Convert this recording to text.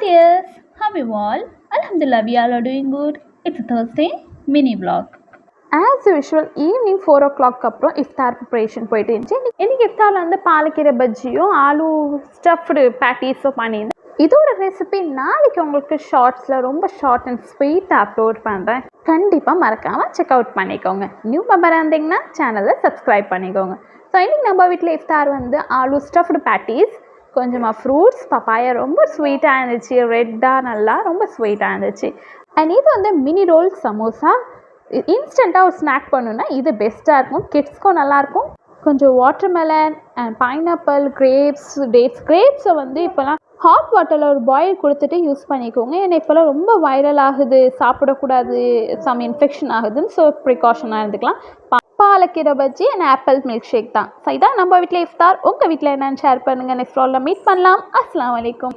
dears, how are you all? Alhamdulillah, we all are doing good. It's a Thursday mini vlog. As usual evening 4 o'clock அப்புறம் இஃப்தார் preparation போயிட்டு இருந்துச்சு. இன்றைக்கி இஃப்தாரில் வந்து பாலக்கீரை பஜ்ஜியும் aloo stuffed பேட்டிஸும் பண்ணியிருந்தேன். இதோட recipe நாளைக்கு உங்களுக்கு ஷார்ட்ஸில் ரொம்ப ஷார்ட் அண்ட் ஸ்வீட்டாக அப்லோட் பண்ணுறேன். கண்டிப்பாக மறக்காமல் செக் அவுட் பண்ணிக்கோங்க. நியூ மெம்பராக இருந்தீங்கன்னா சேனலை சப்ஸ்கிரைப் பண்ணிக்கோங்க. ஸோ இன்றைக்கி நம்ம வீட்டில் இஃப்தார் வந்து ஆலு ஸ்டஃப்டு பேட்டிஸ், கொஞ்சமாக ஃப்ரூட்ஸ், பப்பாயா ரொம்ப ஸ்வீட்டாக இருந்துச்சு, ரெட்டாக நல்லா ரொம்ப ஸ்வீட்டாக இருந்துச்சு. அண்ட் இது வந்து மினி ரோல் சமோசா. இன்ஸ்டண்ட்டாக ஒரு ஸ்நாக் பண்ணுன்னா இது பெஸ்ட்டாக இருக்கும். கிட்ஸ்க்கும் நல்லாயிருக்கும். கொஞ்சம் வாட்டர்மெலன் அண்ட் பைனாப்பிள், கிரேப்ஸை வந்து இப்போலாம் ஹாட் வாட்டரில் ஒரு பாயில் கொடுத்துட்டு யூஸ் பண்ணிக்கோங்க. ஏன்னா இப்போலாம் ரொம்ப வைரல் ஆகுது, சாப்பிடக்கூடாது, சம் இன்ஃபெக்ஷன் ஆகுதுன்னு. ஸோ ப்ரிகாஷனாக இருந்துக்கலாம். பாலக்கீரை bajji and apple milkshake தான். ஸோ இதான் நம்ம வீட்டில் இஃப்தார். உங்கள் வீட்டில் என்னென்னு ஷேர் பண்ணுங்கள். நெக்ஸ்ட் வ்ளாகில் மீட் பண்ணலாம். அஸ்ஸலாமு அலைக்கும்.